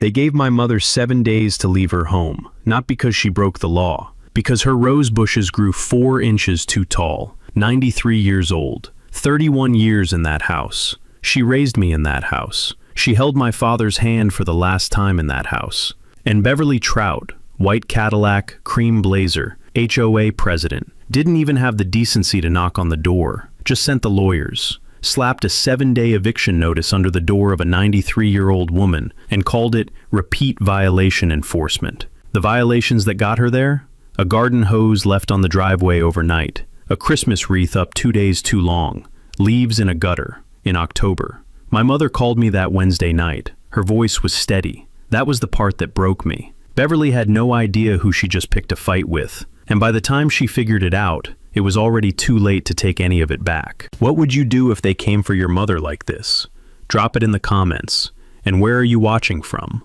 They gave my mother 7 days to leave her home, not because she broke the law, because her rose bushes grew 4 inches too tall, 93 years old, 31 years in that house. She raised me in that house. She held my father's hand for the last time in that house. And Beverly Trout, white Cadillac, cream blazer, HOA president, didn't even have the decency to knock on the door, just sent the lawyers, slapped a 7-day eviction notice under the door of a 93-year-old woman, and called it repeat violation enforcement. The violations that got her there? A garden hose left on the driveway overnight, a Christmas wreath up 2 days too long, leaves in a gutter, in October. My mother called me that Wednesday night. Her voice was steady. That was the part that broke me. Beverly had no idea who she just picked a fight with, and by the time she figured it out, it was already too late to take any of it back. What would you do if they came for your mother like this? Drop it in the comments. And where are you watching from?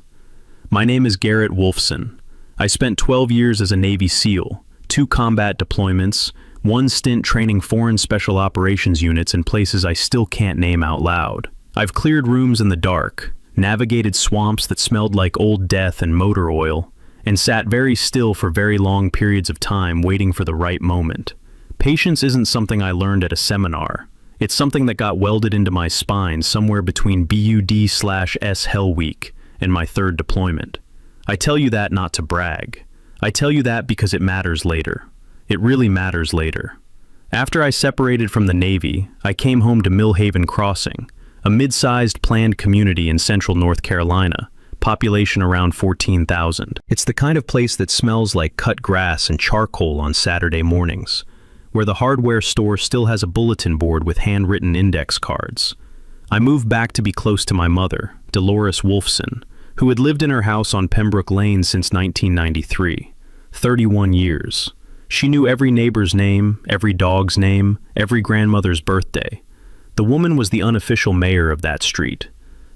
My name is Garrett Wolfson. I spent 12 years as a Navy SEAL, 2 combat deployments, 1 stint training foreign special operations units in places I still can't name out loud. I've cleared rooms in the dark, navigated swamps that smelled like old death and motor oil, and sat very still for very long periods of time waiting for the right moment. Patience isn't something I learned at a seminar. It's something that got welded into my spine somewhere between BUD/S Hell Week and my 3rd deployment. I tell you that not to brag. I tell you that because it matters later. It really matters later. After I separated from the Navy, I came home to Millhaven Crossing, a mid-sized planned community in central North Carolina, population around 14,000. It's the kind of place that smells like cut grass and charcoal on Saturday mornings, where the hardware store still has a bulletin board with handwritten index cards. I moved back to be close to my mother, Dolores Wolfson, who had lived in her house on Pembroke Lane since 1993, 31 years. She knew every neighbor's name, every dog's name, every grandmother's birthday. The woman was the unofficial mayor of that street.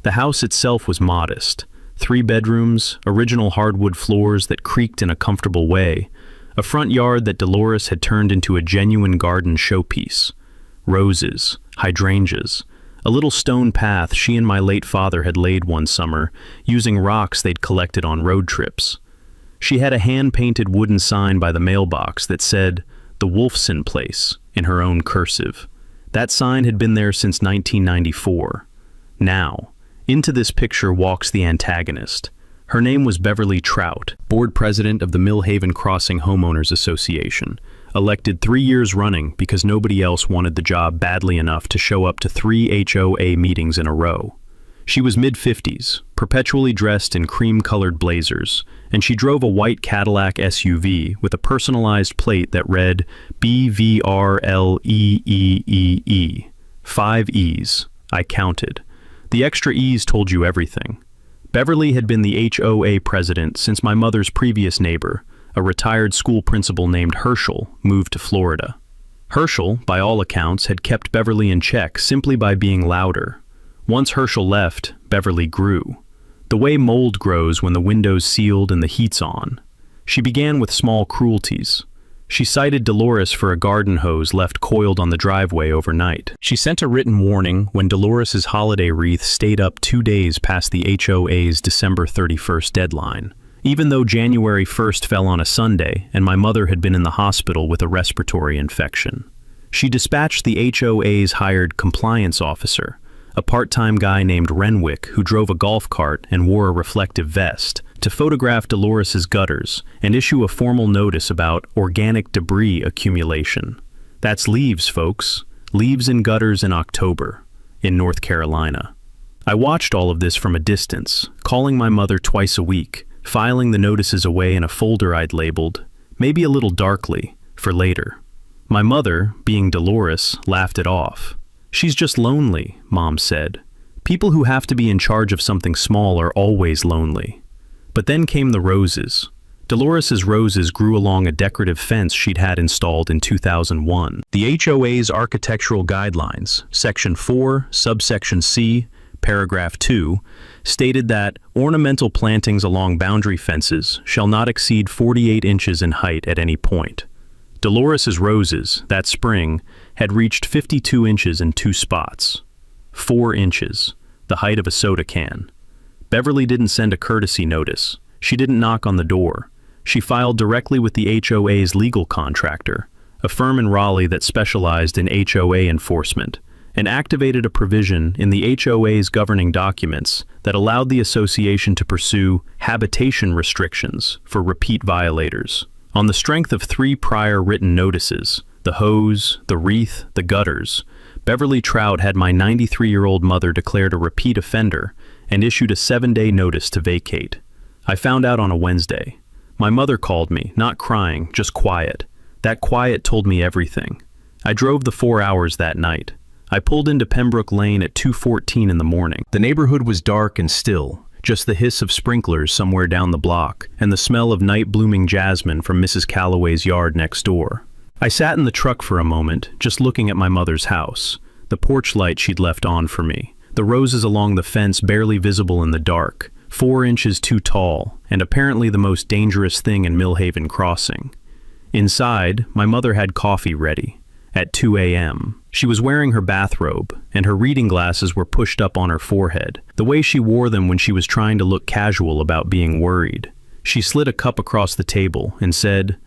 The house itself was modest. 3 bedrooms, original hardwood floors that creaked in a comfortable way, a front yard that Dolores had turned into a genuine garden showpiece. Roses, hydrangeas, a little stone path she and my late father had laid one summer, using rocks they'd collected on road trips. She had a hand-painted wooden sign by the mailbox that said, "The Wolfson Place," in her own cursive. That sign had been there since 1994. Now, into this picture walks the antagonist. Her name was Beverly Trout, board president of the Millhaven Crossing Homeowners Association, elected 3 years running because nobody else wanted the job badly enough to show up to 3 HOA meetings in a row. She was mid-50s, perpetually dressed in cream-colored blazers, and she drove a white Cadillac SUV with a personalized plate that read BVRLEEEE. 5 E's. I counted. The extra E's told you everything. Beverly had been the HOA president since my mother's previous neighbor, a retired school principal named Herschel, moved to Florida. Herschel, by all accounts, had kept Beverly in check simply by being louder. Once Herschel left, Beverly grew. The way mold grows when the window's sealed and the heat's on. She began with small cruelties. She cited Dolores for a garden hose left coiled on the driveway overnight. She sent a written warning when Dolores's holiday wreath stayed up 2 days past the HOA's December 31st deadline, even though January 1st fell on a Sunday and my mother had been in the hospital with a respiratory infection. She dispatched the HOA's hired compliance officer, a part-time guy named Renwick who drove a golf cart and wore a reflective vest, to photograph Dolores's gutters and issue a formal notice about organic debris accumulation. That's leaves, folks. Leaves in gutters in October, in North Carolina. I watched all of this from a distance, calling my mother twice a week, filing the notices away in a folder I'd labeled, maybe a little darkly, for later. My mother, being Dolores, laughed it off. "She's just lonely," Mom said. "People who have to be in charge of something small are always lonely." But then came the roses. Dolores's roses grew along a decorative fence she'd had installed in 2001. The HOA's Architectural Guidelines, Section 4, Subsection C, Paragraph 2, stated that ornamental plantings along boundary fences shall not exceed 48 inches in height at any point. Dolores's roses, that spring, had reached 52 inches in 2 spots. 4 inches, the height of a soda can. Beverly didn't send a courtesy notice. She didn't knock on the door. She filed directly with the HOA's legal contractor, a firm in Raleigh that specialized in HOA enforcement, and activated a provision in the HOA's governing documents that allowed the association to pursue habitation restrictions for repeat violators. On the strength of 3 prior written notices, the hose, the wreath, the gutters, Beverly Trout had my 93-year-old mother declared a repeat offender and issued a 7-day notice to vacate. I found out on a Wednesday. My mother called me, not crying, just quiet. That quiet told me everything. I drove the 4 hours that night. I pulled into Pembroke Lane at 2:14 in the morning. The neighborhood was dark and still, just the hiss of sprinklers somewhere down the block and the smell of night-blooming jasmine from Mrs. Calloway's yard next door. I sat in the truck for a moment, just looking at my mother's house, the porch light she'd left on for me, the roses along the fence barely visible in the dark, 4 inches too tall, and apparently the most dangerous thing in Millhaven Crossing. Inside, my mother had coffee ready. At 2 a.m. She was wearing her bathrobe, and her reading glasses were pushed up on her forehead, the way she wore them when she was trying to look casual about being worried. She slid a cup across the table and said,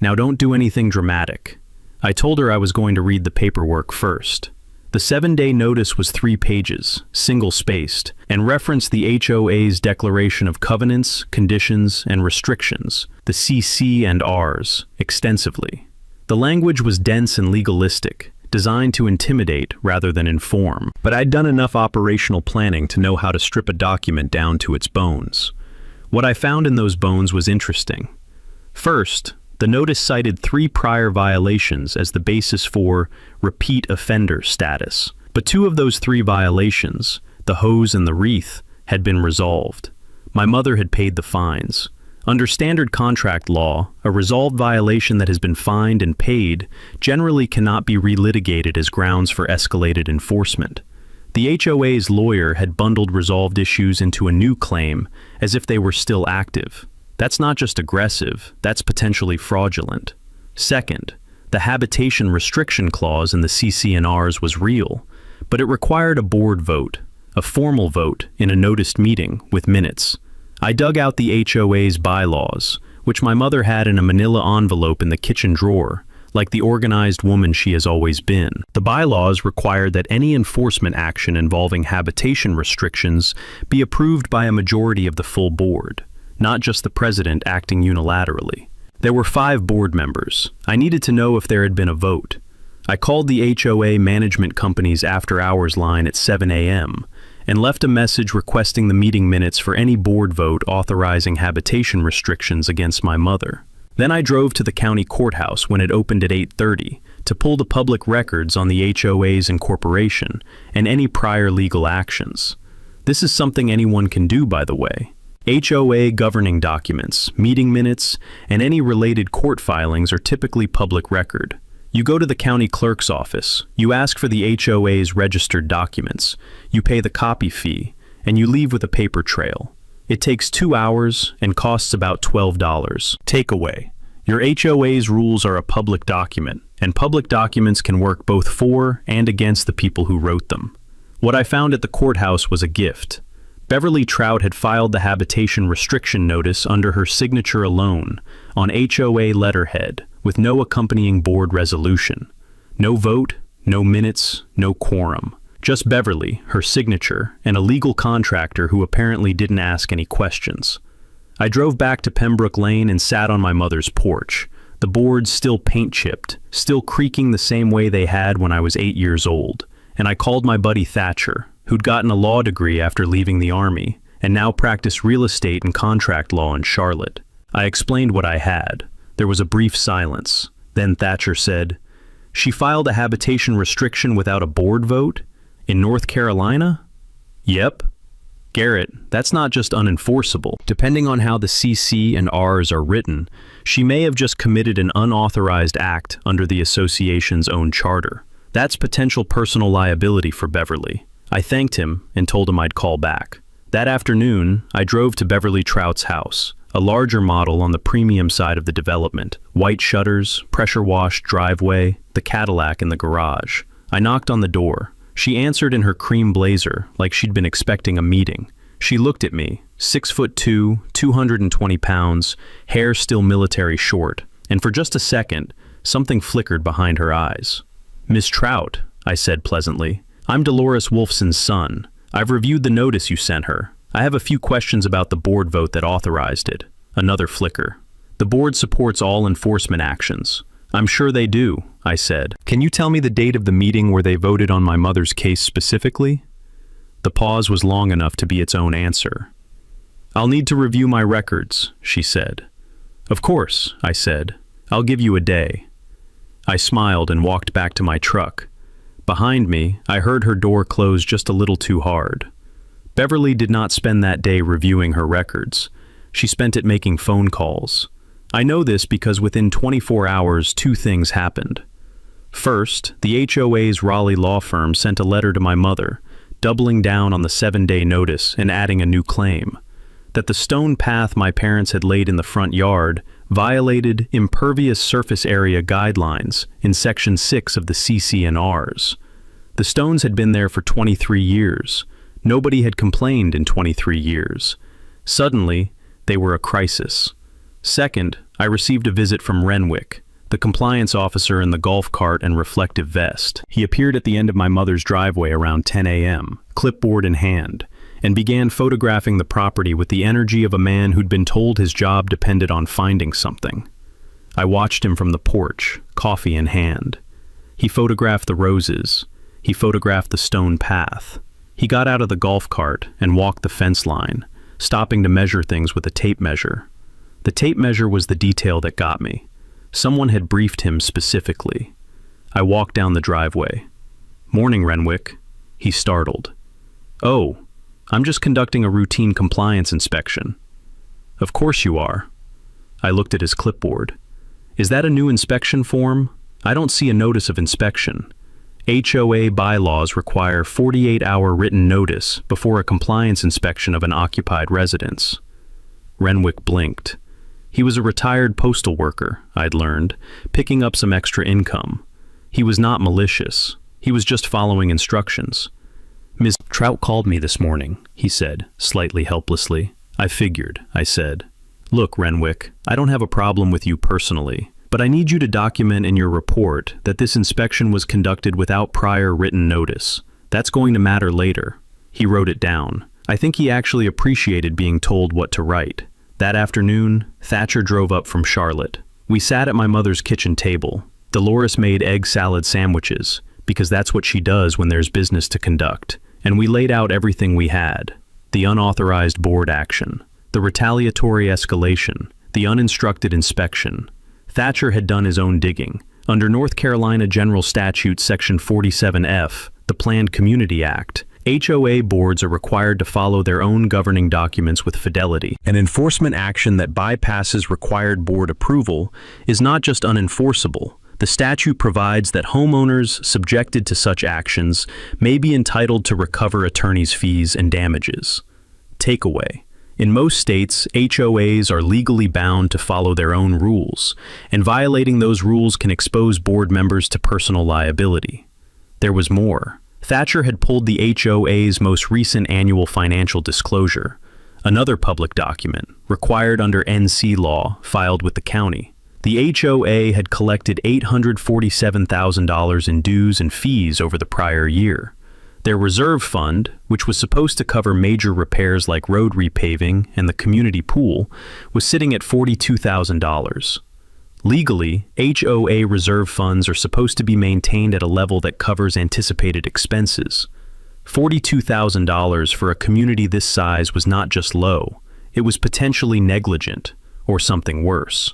"Now don't do anything dramatic." I told her I was going to read the paperwork first. The 7-day notice was 3 pages, single-spaced, and referenced the HOA's Declaration of Covenants, Conditions, and Restrictions, the CC&Rs, extensively. The language was dense and legalistic, designed to intimidate rather than inform, but I'd done enough operational planning to know how to strip a document down to its bones. What I found in those bones was interesting. First, the notice cited 3 prior violations as the basis for repeat offender status, but 2 of those 3 violations, the hose and the wreath, had been resolved. My mother had paid the fines. Under standard contract law, a resolved violation that has been fined and paid generally cannot be relitigated as grounds for escalated enforcement. The HOA's lawyer had bundled resolved issues into a new claim as if they were still active. That's not just aggressive, that's potentially fraudulent. Second, the habitation restriction clause in the CC&Rs was real, but it required a board vote, a formal vote in a noticed meeting with minutes. I dug out the HOA's bylaws, which my mother had in a manila envelope in the kitchen drawer, like the organized woman she has always been. The bylaws required that any enforcement action involving habitation restrictions be approved by a majority of the full board, not just the president acting unilaterally. There were 5 board members. I needed to know if there had been a vote. I called the HOA management company's after-hours line at 7 a.m. and left a message requesting the meeting minutes for any board vote authorizing habitation restrictions against my mother. Then I drove to the county courthouse when it opened at 8:30 to pull the public records on the HOA's incorporation and any prior legal actions. This is something anyone can do, by the way. HOA governing documents, meeting minutes, and any related court filings are typically public record. You go to the county clerk's office, you ask for the HOA's registered documents, you pay the copy fee, and you leave with a paper trail. It takes 2 hours and costs about $12. Takeaway: your HOA's rules are a public document, and public documents can work both for and against the people who wrote them. What I found at the courthouse was a gift. Beverly Trout had filed the habitation restriction notice under her signature alone, on HOA letterhead, with no accompanying board resolution. No vote, no minutes, no quorum. Just Beverly, her signature, and a legal contractor who apparently didn't ask any questions. I drove back to Pembroke Lane and sat on my mother's porch, the boards still paint-chipped, still creaking the same way they had when I was 8 years old, and I called my buddy Thatcher, who'd gotten a law degree after leaving the Army, and now practiced real estate and contract law in Charlotte. I explained what I had. There was a brief silence. Then Thatcher said, "She filed a habitation restriction without a board vote? In North Carolina?" "Yep." "Garrett, that's not just unenforceable. Depending on how the CC and Rs are written, she may have just committed an unauthorized act under the association's own charter. That's potential personal liability for Beverly." I thanked him and told him I'd call back. That afternoon, I drove to Beverly Trout's house, a larger model on the premium side of the development. White shutters, pressure-washed driveway, the Cadillac in the garage. I knocked on the door. She answered in her cream blazer, like she'd been expecting a meeting. She looked at me, 6'2", 220 pounds, hair still military short, and for just a second, something flickered behind her eyes. "Miss Trout," I said pleasantly. "I'm Dolores Wolfson's son. I've reviewed the notice you sent her. I have a few questions about the board vote that authorized it." Another flicker. "The board supports all enforcement actions." "I'm sure they do," I said. "Can you tell me the date of the meeting where they voted on my mother's case specifically?" The pause was long enough to be its own answer. "I'll need to review my records," she said. "Of course," I said. "I'll give you a day." I smiled and walked back to my truck. Behind me, I heard her door close just a little too hard. Beverly did not spend that day reviewing her records. She spent it making phone calls. I know this because within 24 hours, two things happened. First, the HOA's Raleigh law firm sent a letter to my mother, doubling down on the 7-day notice and adding a new claim, that the stone path my parents had laid in the front yard violated impervious surface area guidelines in Section 6 of the CC&Rs. The stones had been there for 23 years. Nobody had complained in 23 years. Suddenly, they were a crisis. Second, I received a visit from Renwick, the compliance officer in the golf cart and reflective vest. He appeared at the end of my mother's driveway around 10 a.m., clipboard in hand, and began photographing the property with the energy of a man who'd been told his job depended on finding something. I watched him from the porch, coffee in hand. He photographed the roses. He photographed the stone path. He got out of the golf cart and walked the fence line, stopping to measure things with a tape measure. The tape measure was the detail that got me. Someone had briefed him specifically. I walked down the driveway. "Morning, Renwick." He startled. "Oh, I'm just conducting a routine compliance inspection." "Of course you are." I looked at his clipboard. "Is that a new inspection form? I don't see a notice of inspection. HOA bylaws require 48-hour written notice before a compliance inspection of an occupied residence." Renwick blinked. He was a retired postal worker, I'd learned, picking up some extra income. He was not malicious. He was just following instructions. "Ms. Trout called me this morning," he said, slightly helplessly. "I figured," I said. "Look, Renwick, I don't have a problem with you personally, but I need you to document in your report that this inspection was conducted without prior written notice. That's going to matter later." He wrote it down. I think he actually appreciated being told what to write. That afternoon, Thatcher drove up from Charlotte. We sat at my mother's kitchen table. Dolores made egg salad sandwiches, because that's what she does when there's business to conduct, and we laid out everything we had. The unauthorized board action, the retaliatory escalation, the uninstructed inspection. Thatcher had done his own digging. Under North Carolina General Statute Section 47F, the Planned Community Act, HOA boards are required to follow their own governing documents with fidelity. An enforcement action that bypasses required board approval is not just unenforceable. The statute provides that homeowners subjected to such actions may be entitled to recover attorney's fees and damages. Takeaway. In most states, HOAs are legally bound to follow their own rules, and violating those rules can expose board members to personal liability. There was more. Thatcher had pulled the HOA's most recent annual financial disclosure, another public document, required under NC law, filed with the county. The HOA had collected $847,000 in dues and fees over the prior year. Their reserve fund, which was supposed to cover major repairs like road repaving and the community pool, was sitting at $42,000. Legally, HOA reserve funds are supposed to be maintained at a level that covers anticipated expenses. $42,000 for a community this size was not just low, it was potentially negligent, or something worse.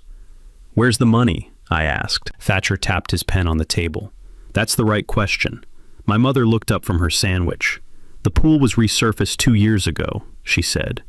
"Where's the money?" I asked. Thatcher tapped his pen on the table. "That's the right question." My mother looked up from her sandwich. "The pool was resurfaced 2 years ago," she said.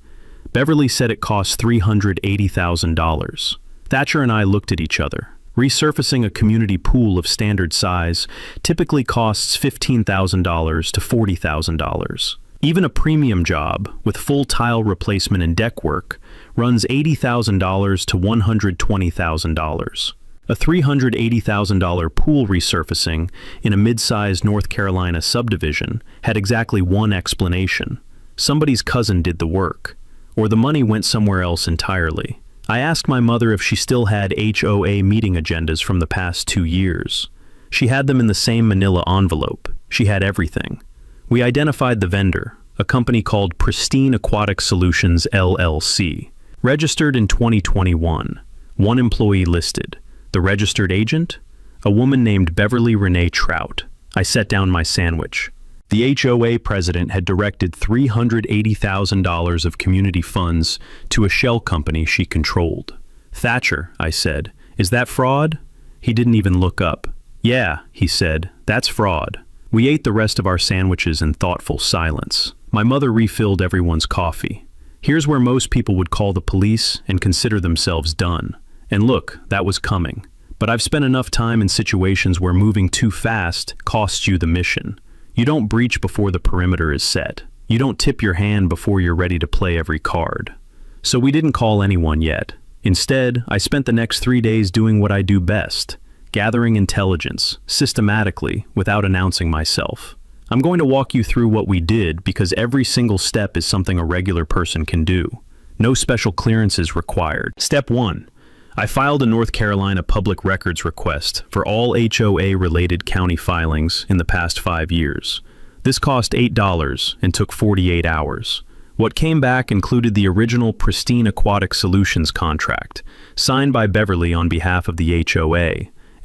"Beverly said it cost $380,000. Thatcher and I looked at each other. Resurfacing a community pool of standard size typically costs $15,000 to $40,000. Even a premium job, with full tile replacement and deck work, runs $80,000 to $120,000. A $380,000 pool resurfacing in a mid-sized North Carolina subdivision had exactly one explanation: Somebody's cousin did the work, or the money went somewhere else entirely. I asked my mother if she still had HOA meeting agendas from the past 2 years. She had them in the same manila envelope. She had everything. We identified the vendor, a company called Pristine Aquatic Solutions LLC, registered in 2021. 1 employee listed. The registered agent? A woman named Beverly Renee Trout. I set down my sandwich. The HOA president had directed $380,000 of community funds to a shell company she controlled. Thatcher, I said, is that fraud? He didn't even look up. Yeah, he said, that's fraud. We ate the rest of our sandwiches in thoughtful silence. My mother refilled everyone's coffee. Here's where most people would call the police and consider themselves done. And look, that was coming. But I've spent enough time in situations where moving too fast costs you the mission. You don't breach before the perimeter is set. You don't tip your hand before you're ready to play every card. So we didn't call anyone yet. Instead, I spent the next 3 days doing what I do best, gathering intelligence, systematically, without announcing myself. I'm going to walk you through what we did because every single step is something a regular person can do. No special clearances required. Step 1. I filed a North Carolina public records request for all HOA-related county filings in the past 5 years. This cost $8 and took 48 hours. What came back included the original Pristine Aquatic Solutions contract, signed by Beverly on behalf of the HOA,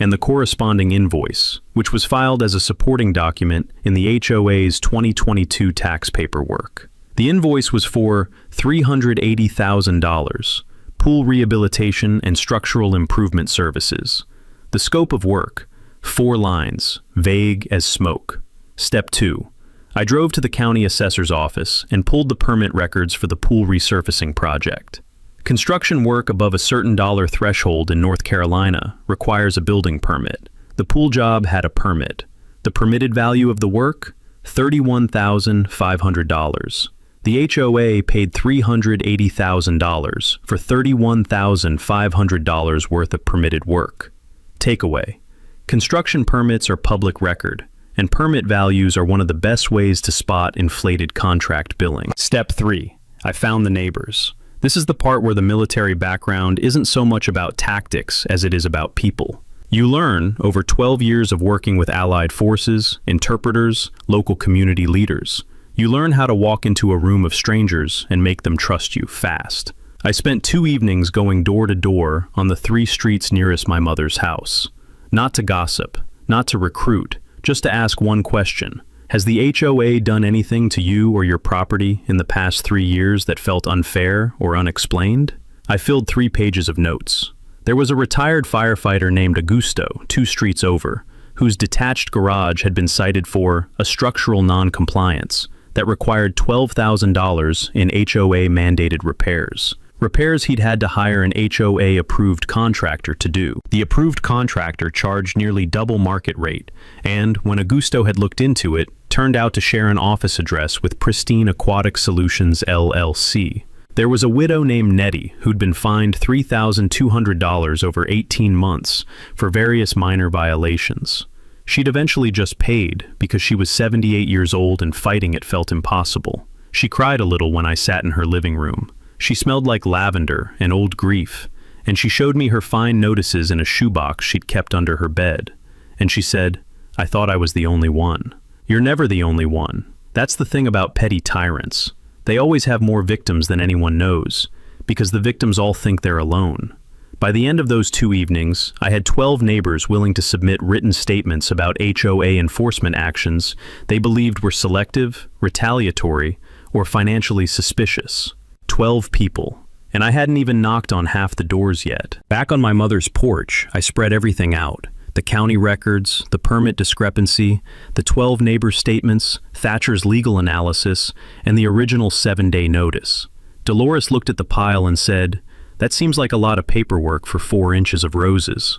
and the corresponding invoice, which was filed as a supporting document in the HOA's 2022 tax paperwork. The invoice was for $380,000. Pool rehabilitation and structural improvement services. The scope of work, 4 lines, vague as smoke. Step 2. I drove to the county assessor's office and pulled the permit records for the pool resurfacing project. Construction work above a certain dollar threshold in North Carolina requires a building permit. The pool job had a permit. The permitted value of the work? $31,500. The HOA paid $380,000 for $31,500 worth of permitted work. Takeaway: construction permits are public record, and permit values are one of the best ways to spot inflated contract billing. Step 3. I found the neighbors. This is the part where the military background isn't so much about tactics as it is about people. You learn, over 12 years of working with allied forces, interpreters, local community leaders. You learn how to walk into a room of strangers and make them trust you fast. I spent 2 evenings going door to door on the 3 streets nearest my mother's house. Not to gossip, not to recruit, just to ask one question. Has the HOA done anything to you or your property in the past 3 years that felt unfair or unexplained? I filled 3 pages of notes. There was a retired firefighter named Augusto, 2 streets over, whose detached garage had been cited for a structural non-compliance that required $12,000 in HOA-mandated repairs. Repairs he'd had to hire an HOA-approved contractor to do. The approved contractor charged nearly double market rate, and, when Augusto had looked into it, turned out to share an office address with Pristine Aquatic Solutions LLC. There was a widow named Nettie who'd been fined $3,200 over 18 months for various minor violations. She'd eventually just paid because she was 78 years old and fighting it felt impossible. She cried a little when I sat in her living room. She smelled like lavender and old grief, and she showed me her fine notices in a shoebox she'd kept under her bed. And she said, "I thought I was the only one." You're never the only one. That's the thing about petty tyrants. They always have more victims than anyone knows, because the victims all think they're alone. By the end of those 2 evenings, I had 12 neighbors willing to submit written statements about HOA enforcement actions they believed were selective, retaliatory, or financially suspicious. 12 people. And I hadn't even knocked on half the doors yet. Back on my mother's porch, I spread everything out. The county records, the permit discrepancy, the 12 neighbor statements, Thatcher's legal analysis, and the original 7-day notice. Dolores looked at the pile and said, "That seems like a lot of paperwork for 4 inches of roses."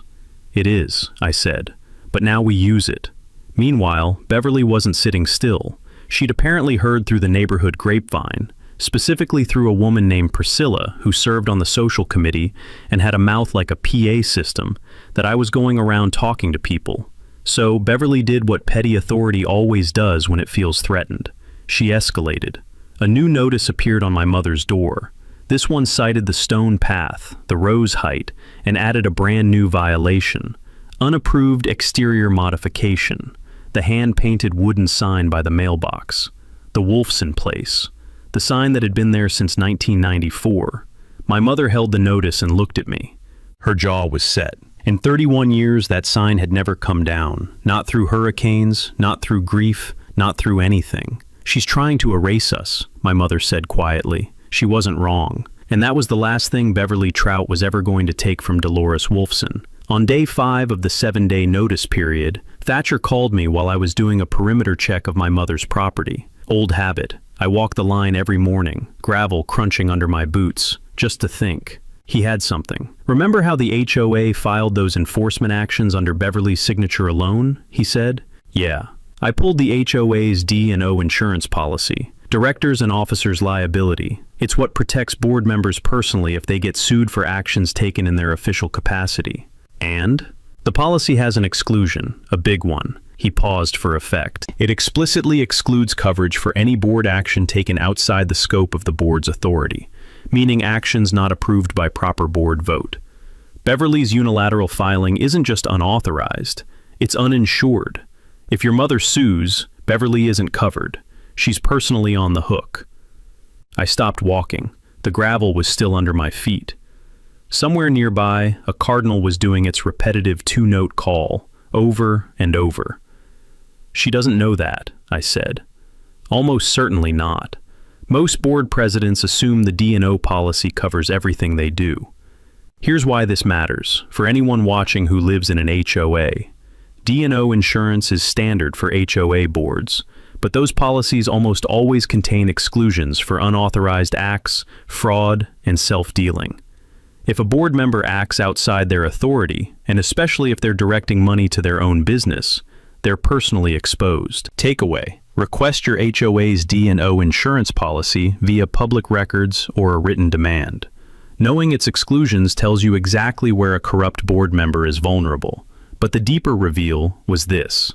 "It is," I said, "but now we use it." Meanwhile, Beverly wasn't sitting still. She'd apparently heard through the neighborhood grapevine, specifically through a woman named Priscilla who served on the social committee and had a mouth like a PA system, that I was going around talking to people. So Beverly did what petty authority always does when it feels threatened. She escalated. a new notice appeared on my mother's door. This one cited the stone path, the rose height, and added a brand new violation. Unapproved exterior modification. The hand-painted wooden sign by the mailbox. The Wolfson Place. The sign that had been there since 1994. My mother held the notice and looked at me. Her jaw was set. In 31 years, that sign had never come down. Not through hurricanes, not through grief, not through anything. "She's trying to erase us," my mother said quietly. She wasn't wrong. And that was the last thing Beverly Trout was ever going to take from Dolores Wolfson. On day 5 of the 7-day notice period, Thatcher called me while I was doing a perimeter check of my mother's property. Old habit. I walk the line every morning, gravel crunching under my boots, just to think. He had something. "Remember how the HOA filed those enforcement actions under Beverly's signature alone?" he said. "Yeah. I pulled the HOA's D&O insurance policy. Directors and officers' liability. It's what protects board members personally if they get sued for actions taken in their official capacity. And the policy has an exclusion, a big one." He paused for effect. "It explicitly excludes coverage for any board action taken outside the scope of the board's authority, meaning actions not approved by proper board vote. Beverly's unilateral filing isn't just unauthorized, it's uninsured. If your mother sues, Beverly isn't covered. She's personally on the hook." I stopped walking. The gravel was still under my feet. Somewhere nearby, a cardinal was doing its repetitive 2-note call, over and over. "She doesn't know that," I said. "Almost certainly not. Most board presidents assume the D&O policy covers everything they do. Here's why this matters, for anyone watching who lives in an HOA. D&O insurance is standard for HOA boards, but those policies almost always contain exclusions for unauthorized acts, fraud, and self-dealing. If a board member acts outside their authority, and especially if they're directing money to their own business, they're personally exposed. Takeaway: request your HOA's D&O insurance policy via public records or a written demand. Knowing its exclusions tells you exactly where a corrupt board member is vulnerable. But the deeper reveal was this.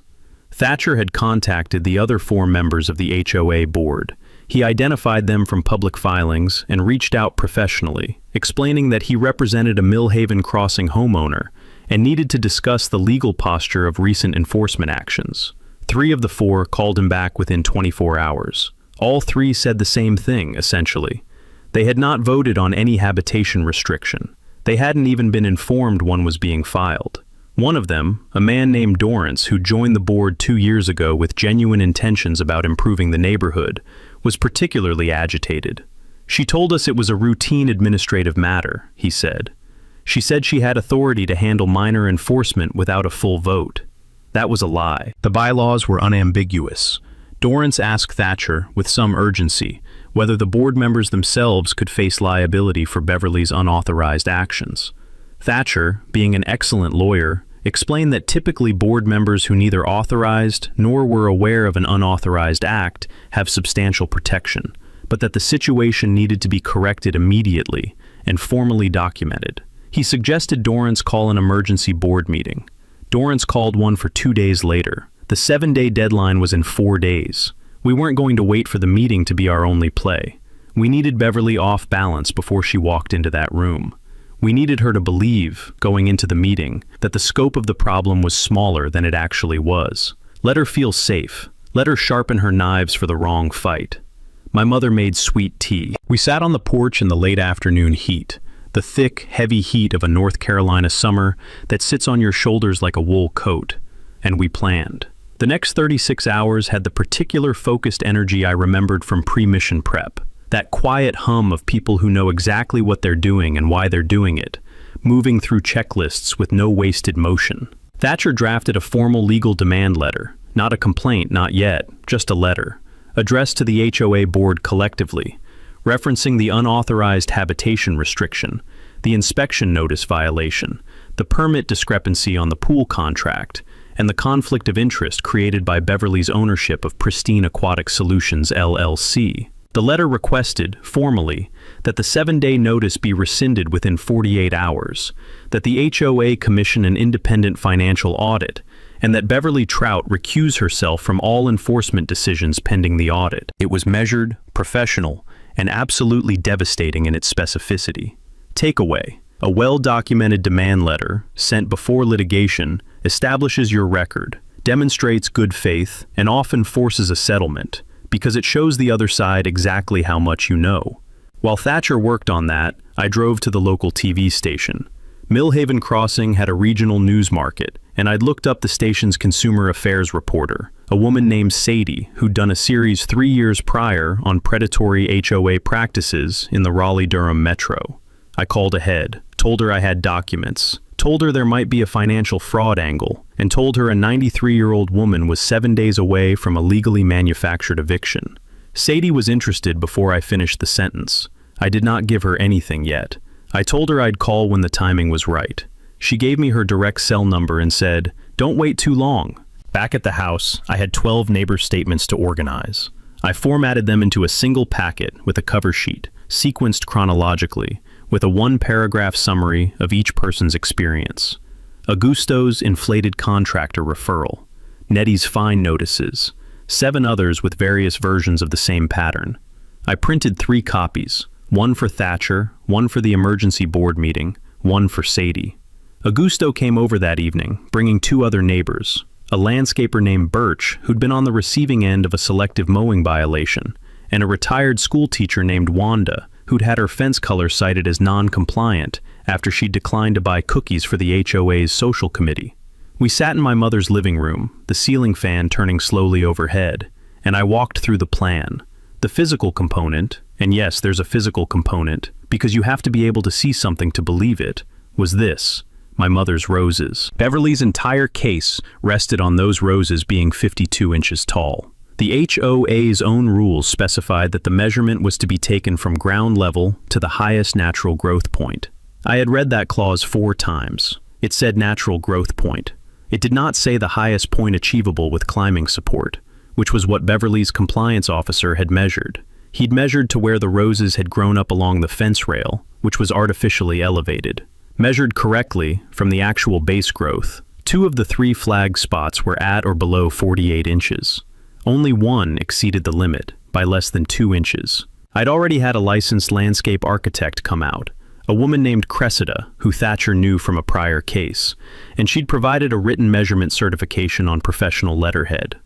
Thatcher had contacted the other 4 members of the HOA board. He identified them from public filings and reached out professionally, explaining that he represented a Millhaven Crossing homeowner and needed to discuss the legal posture of recent enforcement actions. 3 of the 4 called him back within 24 hours. All 3 said the same thing, essentially. They had not voted on any habitation restriction. They hadn't even been informed one was being filed. One of them, a man named Dorrance who joined the board 2 years ago with genuine intentions about improving the neighborhood, was particularly agitated. "She told us it was a routine administrative matter," he said. "She said she had authority to handle minor enforcement without a full vote." That was a lie. The bylaws were unambiguous. Dorrance asked Thatcher, with some urgency, whether the board members themselves could face liability for Beverly's unauthorized actions. Thatcher, being an excellent lawyer, explained that typically board members who neither authorized nor were aware of an unauthorized act have substantial protection, but that the situation needed to be corrected immediately and formally documented. He suggested Dorrance call an emergency board meeting. Dorrance called one for 2 days later. The 7-day deadline was in 4 days. We weren't going to wait for the meeting to be our only play. We needed Beverly off balance before she walked into that room. We needed her to believe, going into the meeting, that the scope of the problem was smaller than it actually was. Let her feel safe. Let her sharpen her knives for the wrong fight. My mother made sweet tea. We sat on the porch in the late afternoon heat, the thick, heavy heat of a North Carolina summer that sits on your shoulders like a wool coat. And we planned. The next 36 hours had the particular focused energy I remembered from pre-mission prep. That quiet hum of people who know exactly what they're doing and why they're doing it, moving through checklists with no wasted motion. Thatcher drafted a formal legal demand letter, not a complaint, not yet, just a letter, addressed to the HOA board collectively, referencing the unauthorized habitation restriction, the inspection notice violation, the permit discrepancy on the pool contract, and the conflict of interest created by Beverly's ownership of Pristine Aquatic Solutions, LLC. The letter requested, formally, that the 7-day notice be rescinded within 48 hours, that the HOA commission an independent financial audit, and that Beverly Trout recuse herself from all enforcement decisions pending the audit. It was measured, professional, and absolutely devastating in its specificity. Takeaway: a well-documented demand letter, sent before litigation, establishes your record, demonstrates good faith, and often forces a settlement, because it shows the other side exactly how much you know. While Thatcher worked on that, I drove to the local TV station. Millhaven Crossing had a regional news market, and I'd looked up the station's consumer affairs reporter, a woman named Sadie, who'd done a series 3 years prior on predatory HOA practices in the Raleigh-Durham metro. I called ahead, told her I had documents, told her there might be a financial fraud angle, and told her a 93-year-old woman was 7 days away from a legally manufactured eviction. Sadie was interested before I finished the sentence. I did not give her anything yet. I told her I'd call when the timing was right. She gave me her direct cell number and said, "Don't wait too long." Back at the house, I had 12 neighbor statements to organize. I formatted them into a single packet with a cover sheet, sequenced chronologically, with a 1-paragraph summary of each person's experience. Augusto's inflated contractor referral, Nettie's fine notices, 7 others with various versions of the same pattern. I printed 3 copies, one for Thatcher, one for the emergency board meeting, one for Sadie. Augusto came over that evening, bringing 2 other neighbors, a landscaper named Birch, who'd been on the receiving end of a selective mowing violation, and a retired school teacher named Wanda, who'd had her fence color cited as non-compliant after she declined to buy cookies for the HOA's social committee. We sat in my mother's living room, the ceiling fan turning slowly overhead, and I walked through the plan. The physical component, and yes, there's a physical component, because you have to be able to see something to believe it, was this: my mother's roses. Beverly's entire case rested on those roses being 52 inches tall. The HOA's own rules specified that the measurement was to be taken from ground level to the highest natural growth point. I had read that clause 4 times. It said natural growth point. It did not say the highest point achievable with climbing support, which was what Beverly's compliance officer had measured. He'd measured to where the roses had grown up along the fence rail, which was artificially elevated. Measured correctly from the actual base growth, 2 of the 3 flag spots were at or below 48 inches. Only 1 exceeded the limit by less than 2 inches. I'd already had a licensed landscape architect come out, a woman named Cressida, who Thatcher knew from a prior case, and she'd provided a written measurement certification on professional letterhead.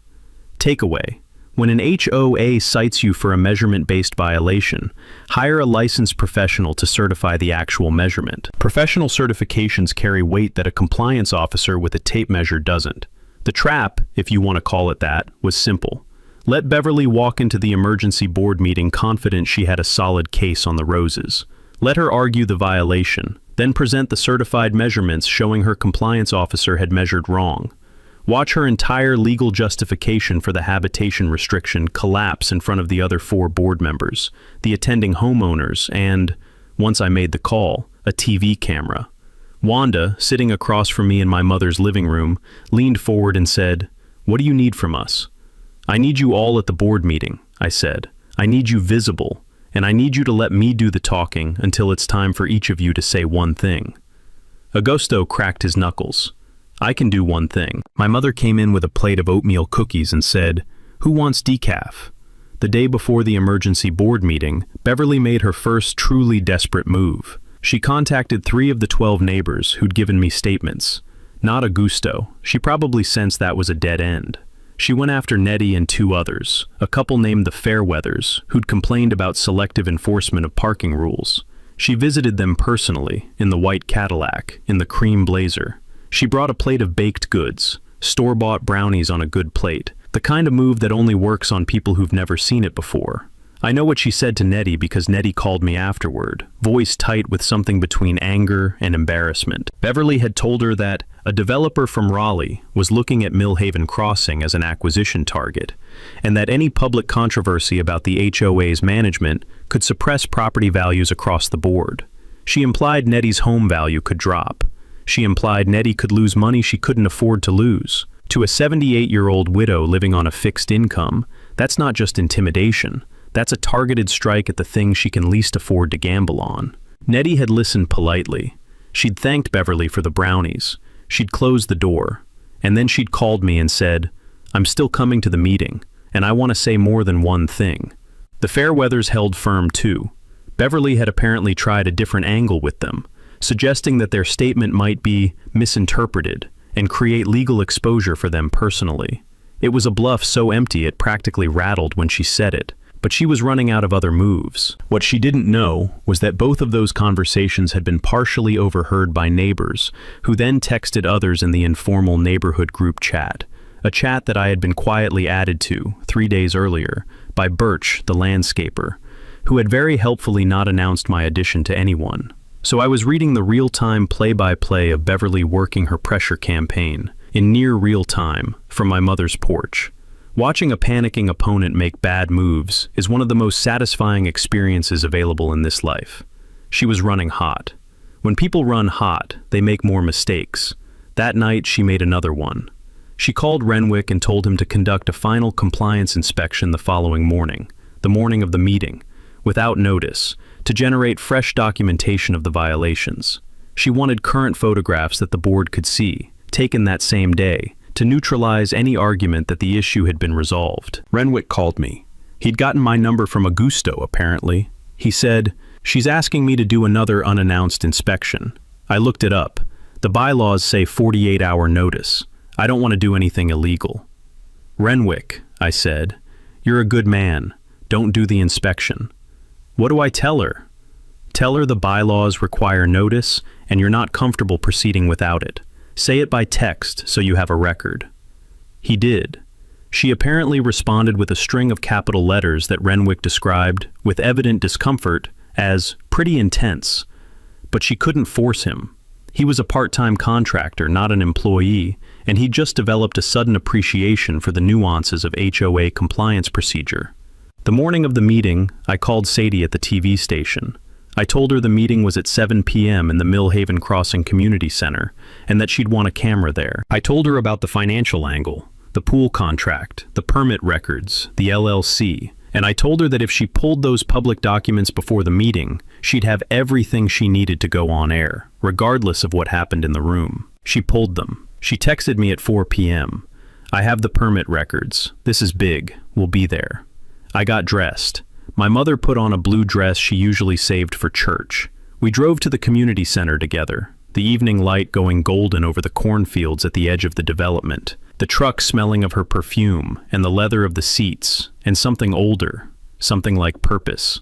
Takeaway: when an HOA cites you for a measurement-based violation, hire a licensed professional to certify the actual measurement. Professional certifications carry weight that a compliance officer with a tape measure doesn't. The trap, if you want to call it that, was simple. Let Beverly walk into the emergency board meeting confident she had a solid case on the roses. Let her argue the violation, then present the certified measurements showing her compliance officer had measured wrong. Watch her entire legal justification for the habitation restriction collapse in front of the other 4 board members, the attending homeowners, and, once I made the call, a TV camera. Wanda, sitting across from me in my mother's living room, leaned forward and said, "What do you need from us?" "I need you all at the board meeting," I said. "I need you visible, and I need you to let me do the talking until it's time for each of you to say one thing." Augusto cracked his knuckles. "I can do one thing." My mother came in with a plate of oatmeal cookies and said, "Who wants decaf?" The day before the emergency board meeting, Beverly made her first truly desperate move. She contacted 3 of the 12 neighbors who'd given me statements. Not Augusto. She probably sensed that was a dead end. She went after Nettie and 2 others, a couple named the Fairweathers, who'd complained about selective enforcement of parking rules. She visited them personally, in the white Cadillac, in the cream blazer. She brought a plate of baked goods, store-bought brownies on a good plate, the kind of move that only works on people who've never seen it before. I know what she said to Nettie because Nettie called me afterward, voice tight with something between anger and embarrassment. Beverly had told her that a developer from Raleigh was looking at Millhaven Crossing as an acquisition target, and that any public controversy about the HOA's management could suppress property values across the board. She implied Nettie's home value could drop. She implied Nettie could lose money she couldn't afford to lose. To a 78-year-old widow living on a fixed income, that's not just intimidation. That's a targeted strike at the thing she can least afford to gamble on. Nettie had listened politely. She'd thanked Beverly for the brownies. She'd closed the door. And then she'd called me and said, "I'm still coming to the meeting, and I want to say more than one thing." The Fairweathers held firm too. Beverly had apparently tried a different angle with them, suggesting that their statement might be misinterpreted and create legal exposure for them personally. It was a bluff so empty it practically rattled when she said it, but she was running out of other moves. What she didn't know was that both of those conversations had been partially overheard by neighbors, who then texted others in the informal neighborhood group chat, a chat that I had been quietly added to 3 days earlier by Birch, the landscaper, who had very helpfully not announced my addition to anyone. So I was reading the real-time play-by-play of Beverly working her pressure campaign, in near real time, from my mother's porch. Watching a panicking opponent make bad moves is one of the most satisfying experiences available in this life. She was running hot. When people run hot, they make more mistakes. That night, she made another one. She called Renwick and told him to conduct a final compliance inspection the following morning, the morning of the meeting, without notice, to generate fresh documentation of the violations. She wanted current photographs that the board could see, taken that same day, to neutralize any argument that the issue had been resolved. Renwick called me. He'd gotten my number from Augusto, apparently. He said, "She's asking me to do another unannounced inspection." I looked it up. The bylaws say 48-hour notice. I don't want to do anything illegal. "Renwick," I said, "you're a good man. Don't do the inspection." "What do I tell her?" "Tell her the bylaws require notice and you're not comfortable proceeding without it. Say it by text so you have a record." He did. She apparently responded with a string of capital letters that Renwick described, with evident discomfort, as pretty intense. But she couldn't force him. He was a part-time contractor, not an employee, and he'd just developed a sudden appreciation for the nuances of HOA compliance procedure. The morning of the meeting, I called Sadie at the TV station. I told her the meeting was at 7 p.m. in the Millhaven Crossing Community Center, and that she'd want a camera there. I told her about the financial angle, the pool contract, the permit records, the LLC, and I told her that if she pulled those public documents before the meeting, she'd have everything she needed to go on air, regardless of what happened in the room. She pulled them. She texted me at 4 p.m. "I have the permit records. This is big. We'll be there." I got dressed. My mother put on a blue dress she usually saved for church. We drove to the community center together, the evening light going golden over the cornfields at the edge of the development, the truck smelling of her perfume and the leather of the seats, and something older, something like purpose.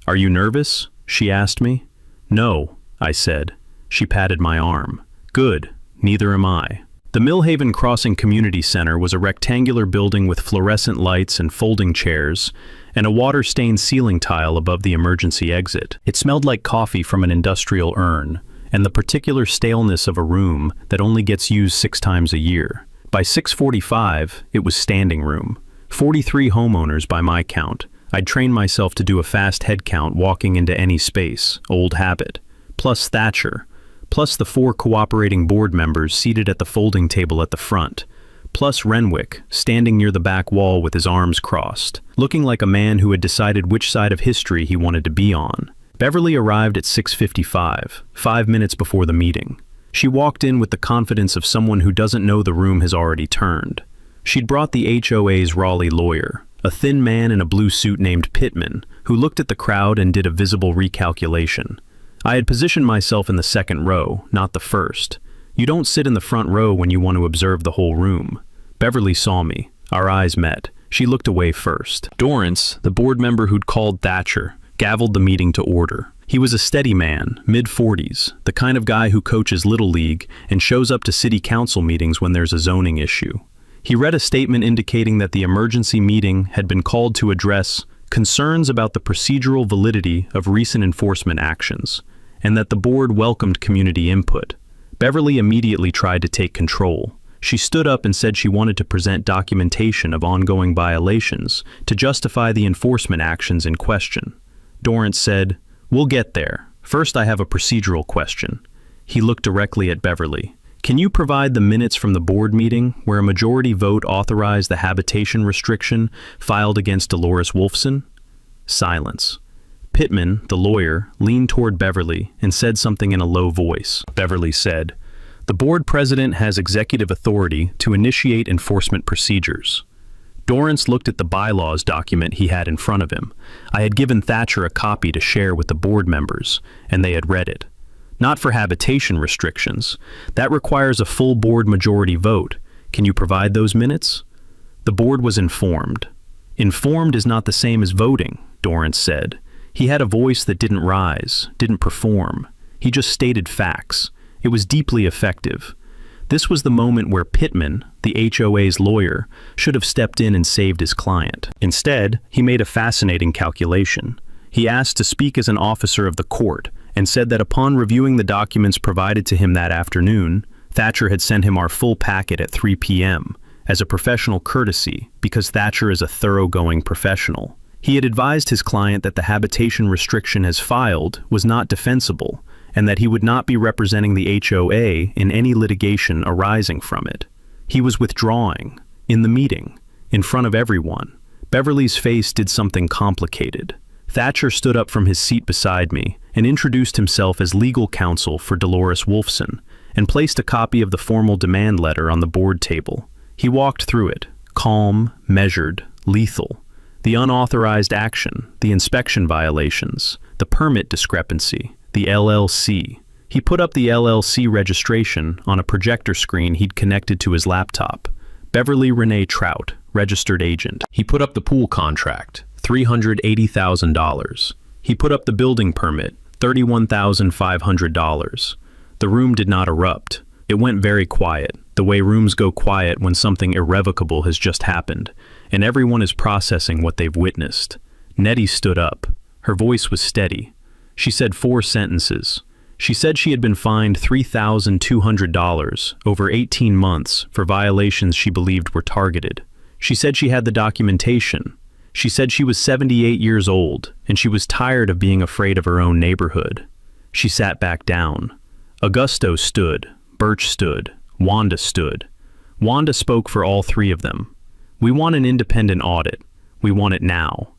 "Are you nervous?" she asked me. "No," I said. She patted my arm. "Good, neither am I." The Millhaven Crossing Community Center was a rectangular building with fluorescent lights and folding chairs, and a water-stained ceiling tile above the emergency exit. It smelled like coffee from an industrial urn, and the particular staleness of a room that only gets used 6 times a year. By 6:45, it was standing room. 43 homeowners by my count. I'd trained myself to do a fast head count walking into any space, old habit. Plus Thatcher. Plus the 4 cooperating board members seated at the folding table at the front. Plus Renwick, standing near the back wall with his arms crossed, looking like a man who had decided which side of history he wanted to be on. Beverly arrived at 6:55, 5 minutes before the meeting. She walked in with the confidence of someone who doesn't know the room has already turned. She'd brought the HOA's Raleigh lawyer, a thin man in a blue suit named Pittman, who looked at the crowd and did a visible recalculation. I had positioned myself in the second row, not the first. You don't sit in the front row when you want to observe the whole room. Beverly saw me. Our eyes met. She looked away first. Dorrance, the board member who'd called Thatcher, gavelled the meeting to order. He was a steady man, mid-40s, the kind of guy who coaches Little League and shows up to city council meetings when there's a zoning issue. He read a statement indicating that the emergency meeting had been called to address concerns about the procedural validity of recent enforcement actions, and that the board welcomed community input. Beverly immediately tried to take control. She stood up and said she wanted to present documentation of ongoing violations to justify the enforcement actions in question. Dorrance said, "We'll get there. First, I have a procedural question." He looked directly at Beverly. "Can you provide the minutes from the board meeting where a majority vote authorized the habitation restriction filed against Dolores Wolfson?" Silence. Pittman, the lawyer, leaned toward Beverly and said something in a low voice. Beverly said, The board president has executive authority to initiate enforcement procedures. Dorrance looked at the bylaws document he had in front of him. I had given Thatcher a copy to share with the board members, and they had read it. Not for habitation restrictions. That requires a full board majority vote. Can you provide those minutes? The board was informed. Informed is not the same as voting, Dorrance said. He had a voice that didn't rise, didn't perform. He just stated facts. It was deeply effective. This was the moment where Pittman, the HOA's lawyer, should have stepped in and saved his client. Instead, he made a fascinating calculation. He asked to speak as an officer of the court and said that upon reviewing the documents provided to him that afternoon, Thatcher had sent him our full packet at 3 p.m. as a professional courtesy because Thatcher is a thoroughgoing professional. He had advised his client that the habitation restriction as filed was not defensible and that he would not be representing the HOA in any litigation arising from it. He was withdrawing, in the meeting, in front of everyone. Beverly's face did something complicated. Thatcher stood up from his seat beside me and introduced himself as legal counsel for Dolores Wolfson and placed a copy of the formal demand letter on the board table. He walked through it, calm, measured, lethal. The unauthorized action, the inspection violations, the permit discrepancy, the LLC. He put up the LLC registration on a projector screen he'd connected to his laptop. Beverly Renee Trout, registered agent. He put up the pool contract, $380,000. He put up the building permit, $31,500. The room did not erupt. It went very quiet, the way rooms go quiet when something irrevocable has just happened, and everyone is processing what they've witnessed. Nettie stood up. Her voice was steady. She said 4 sentences. She said she had been fined $3,200 over 18 months for violations she believed were targeted. She said she had the documentation. She said she was 78 years old, and she was tired of being afraid of her own neighborhood. She sat back down. Augusto stood. Birch stood. Wanda stood. Wanda spoke for all 3 of them. We want an independent audit. We want it now.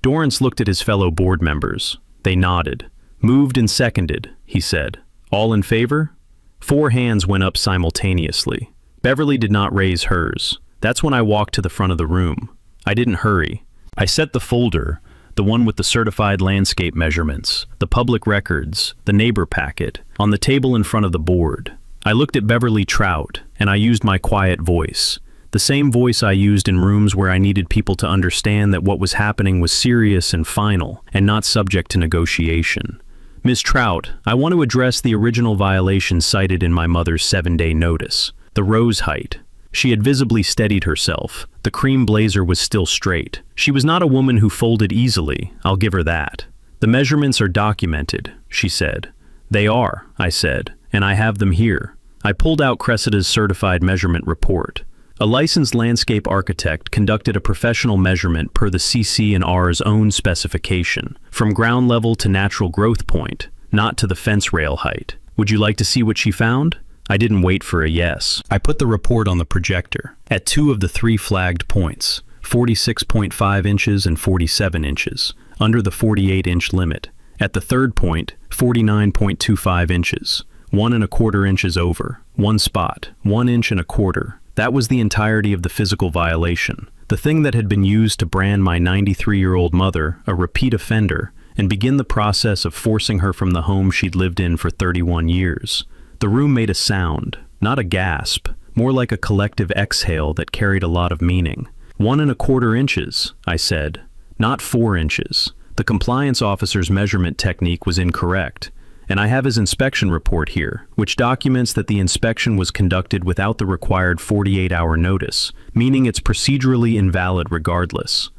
Dorrance looked at his fellow board members. They nodded. Moved and seconded, he said. All in favor? 4 hands went up simultaneously. Beverly did not raise hers. That's when I walked to the front of the room. I didn't hurry. I set the folder, the one with the certified landscape measurements, the public records, the neighbor packet, on the table in front of the board. I looked at Beverly Trout, and I used my quiet voice. The same voice I used in rooms where I needed people to understand that what was happening was serious and final, and not subject to negotiation. Ms. Trout, I want to address the original violation cited in my mother's 7-day notice, the rose height. She had visibly steadied herself. The cream blazer was still straight. She was not a woman who folded easily, I'll give her that. The measurements are documented, she said. They are, I said, and I have them here. I pulled out Cressida's certified measurement report. A licensed landscape architect conducted a professional measurement per the CC&R's own specification, from ground level to natural growth point, not to the fence rail height. Would you like to see what she found? I didn't wait for a yes. I put the report on the projector. At 2 of the 3 flagged points, 46.5 inches and 47 inches, under the 48-inch limit. At the 3rd point, 49.25 inches, 1¼ inches over, 1 spot, 1 inch and a quarter. That was the entirety of the physical violation, the thing that had been used to brand my 93-year-old mother a repeat offender and begin the process of forcing her from the home she'd lived in for 31 years. The room made a sound, not a gasp, more like a collective exhale that carried a lot of meaning. 1¼ inches, I said, not 4 inches. The compliance officer's measurement technique was incorrect. And I have his inspection report here, which documents that the inspection was conducted without the required 48-hour notice, meaning it's procedurally invalid regardless.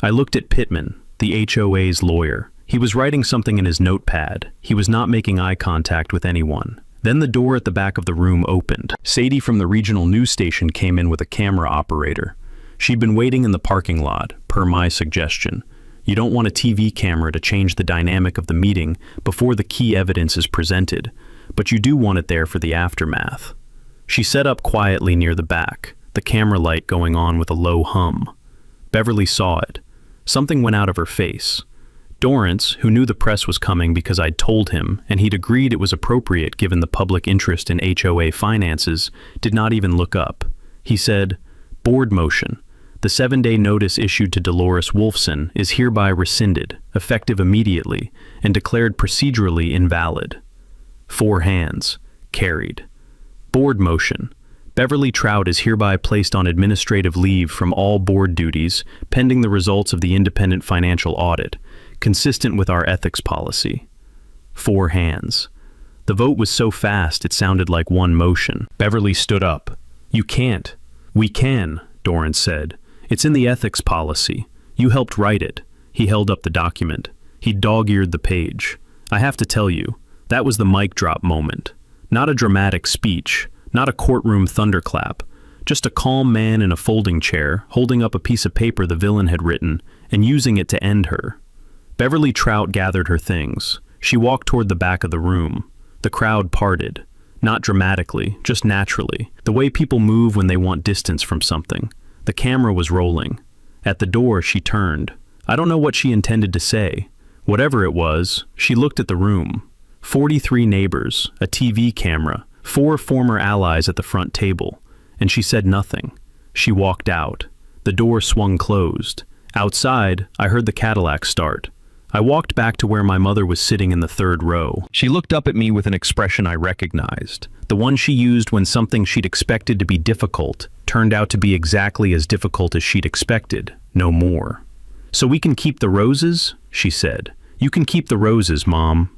I looked at Pittman, the HOA's lawyer. He was writing something in his notepad. He was not making eye contact with anyone. Then the door at the back of the room opened. Sadie from the regional news station came in with a camera operator. She'd been waiting in the parking lot, per my suggestion. You don't want a TV camera to change the dynamic of the meeting before the key evidence is presented, but you do want it there for the aftermath. She set up quietly near the back, the camera light going on with a low hum. Beverly saw it. Something went out of her face. Dorrance, who knew the press was coming because I'd told him, and he'd agreed it was appropriate given the public interest in HOA finances, did not even look up. He said, "Board motion. The 7-day notice issued to Dolores Wolfson is hereby rescinded, effective immediately, and declared procedurally invalid." 4 hands. Carried. Board motion. Beverly Trout is hereby placed on administrative leave from all board duties, pending the results of the independent financial audit, consistent with our ethics policy. 4 hands. The vote was so fast it sounded like one motion. Beverly stood up. "You can't." "We can," Dorrance said. "It's in the ethics policy. You helped write it." He held up the document. He dog-eared the page. "I have to tell you, that was the mic drop moment. Not a dramatic speech, not a courtroom thunderclap, just a calm man in a folding chair holding up a piece of paper the villain had written and using it to end her." Beverly Trout gathered her things. She walked toward the back of the room. The crowd parted. Not dramatically, just naturally, the way people move when they want distance from something. The camera was rolling. At the door, she turned. I don't know what she intended to say. Whatever it was, she looked at the room. 43 neighbors, a TV camera, 4 former allies at the front table, and she said nothing. She walked out. The door swung closed. Outside, I heard the Cadillac start. I walked back to where my mother was sitting in the 3rd row. She looked up at me with an expression I recognized, the one she used when something she'd expected to be difficult turned out to be exactly as difficult as she'd expected, no more. "So we can keep the roses?" she said. "You can keep the roses, Mom."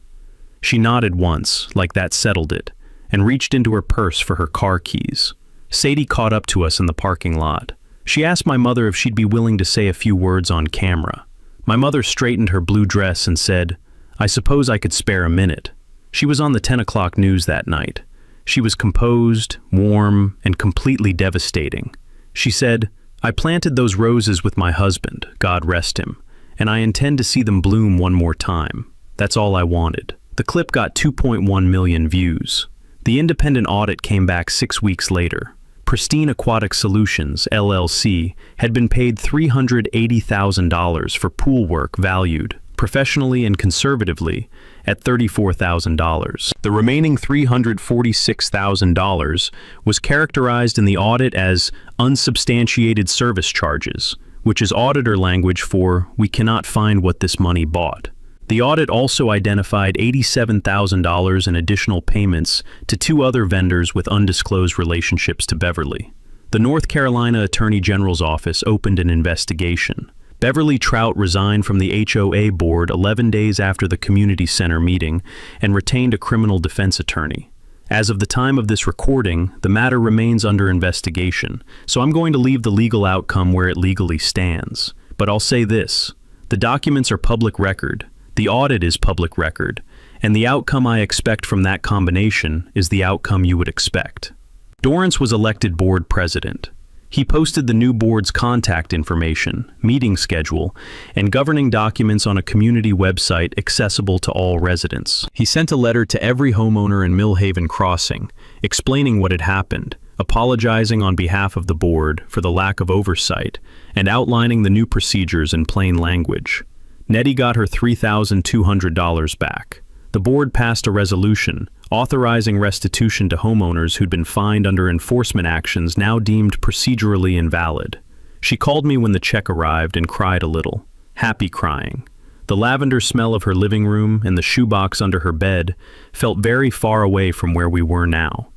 She nodded once, like that settled it, and reached into her purse for her car keys. Sadie caught up to us in the parking lot. She asked my mother if she'd be willing to say a few words on camera. My mother straightened her blue dress and said, "I suppose I could spare a minute." She was on the 10 o'clock news that night. She was composed, warm, and completely devastating. She said, "I planted those roses with my husband, God rest him, and I intend to see them bloom one more time. That's all I wanted." The clip got 2.1 million views. The independent audit came back 6 weeks later. Pristine Aquatic Solutions, LLC, had been paid $380,000 for pool work valued, professionally and conservatively, at $34,000. The remaining $346,000 was characterized in the audit as unsubstantiated service charges, which is auditor language for "we cannot find what this money bought." The audit also identified $87,000 in additional payments to 2 other vendors with undisclosed relationships to Beverly. The North Carolina Attorney General's office opened an investigation. Beverly Trout resigned from the HOA board 11 days after the community center meeting and retained a criminal defense attorney. As of the time of this recording, the matter remains under investigation, so I'm going to leave the legal outcome where it legally stands. But I'll say this: the documents are public record. The audit is public record, and the outcome I expect from that combination is the outcome you would expect. Dorrance was elected board president. He posted the new board's contact information, meeting schedule, and governing documents on a community website accessible to all residents. He sent a letter to every homeowner in Millhaven Crossing, explaining what had happened, apologizing on behalf of the board for the lack of oversight, and outlining the new procedures in plain language. Nettie got her $3,200 back. The board passed a resolution authorizing restitution to homeowners who'd been fined under enforcement actions now deemed procedurally invalid. She called me when the check arrived and cried a little, happy crying. The lavender smell of her living room and the shoebox under her bed felt very far away from where we were now.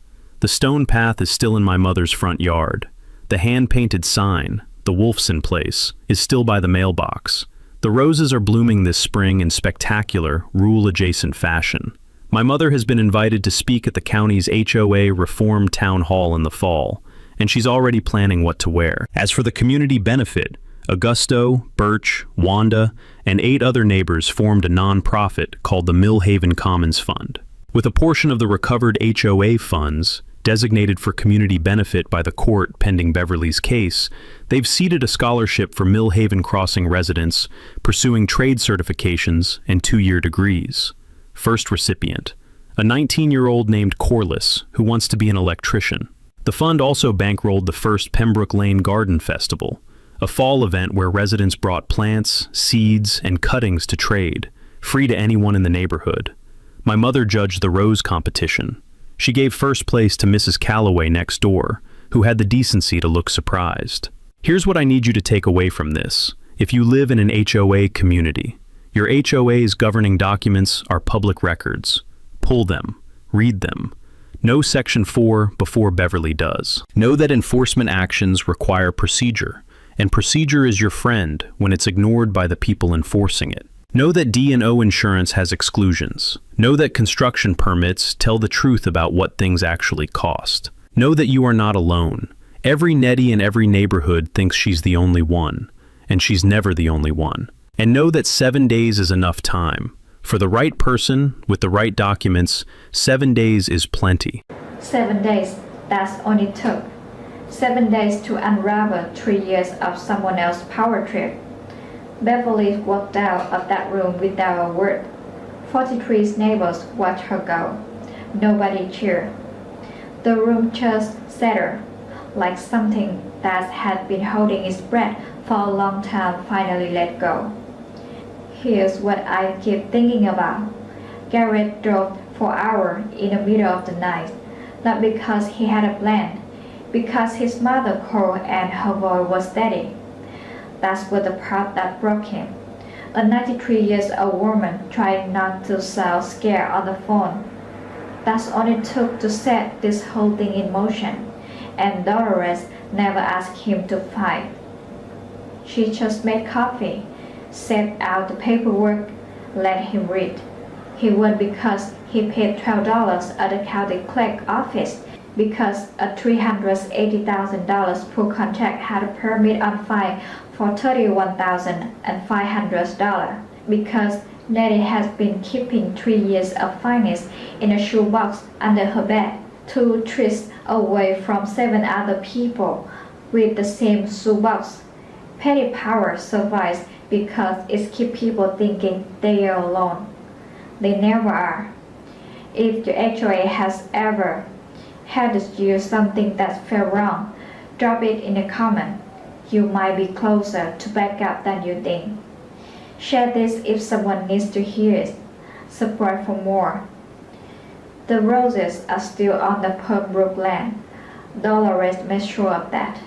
The stone path is still in my mother's front yard. The hand-painted sign, the Wolfson Place, is still by the mailbox. The roses are blooming this spring in spectacular, rule-adjacent fashion. My mother has been invited to speak at the county's HOA Reform Town Hall in the fall, and she's already planning what to wear. As for the community benefit, Augusto, Birch, Wanda, and 8 other neighbors formed a non-profit called the Millhaven Commons Fund. With a portion of the recovered HOA funds, designated for community benefit by the court pending Beverly's case, they've seeded a scholarship for Millhaven Crossing residents pursuing trade certifications and 2-year degrees. First recipient, a 19-year-old named Corliss who wants to be an electrician. The fund also bankrolled the first Pembroke Lane Garden Festival, A fall event where residents brought plants, seeds, and cuttings to trade, free to anyone in the neighborhood. My mother judged the rose competition. She gave first place to Mrs. Calloway next door, who had the decency to look surprised. Here's what I need you to take away from this. If you live in an HOA community, your HOA's governing documents are public records. Pull them. Read them. Know Section 4 before Beverly does. Know that enforcement actions require procedure, and procedure is your friend when it's ignored by the people enforcing it. Know that D&O insurance has exclusions. Know that construction permits tell the truth about what things actually cost. Know that you are not alone. Every Nettie in every neighborhood thinks she's the only one, and she's never the only one. And know that 7 days is enough time. For the right person, with the right documents, 7 days is plenty. 7 days, that's all it took. 7 days to unravel 3 years of someone else's power trip. Beverly walked out of that room without a word. 43 neighbors watched her go. Nobody cheered. The room just settled, like something that had been holding its breath for a long time finally let go. Here's what I keep thinking about. Garrett drove for hours in the middle of the night, not because he had a plan, because his mother called and her voice was steady. That's what the part that broke him. A 93-year-old woman trying not to sound scared on the phone. That's all it took to set this whole thing in motion, and Dolores never asked him to fight. She just made coffee, set out the paperwork, let him read. He won because he paid $12 at the county clerk office, because a $380,000 pool contract had a permit on file for $31,500, because Nettie has been keeping 3 years of fines in a shoebox under her bed, 2 trips away from 7 other people with the same shoebox. Petty power survives because it keeps people thinking they are alone. They never are. If the HOA has ever handed you something that felt wrong, drop it in the comment. You might be closer to backup than you think. Share this if someone needs to hear it. Subscribe for more. The roses are still on the Pembroke land. Dolores made sure of that.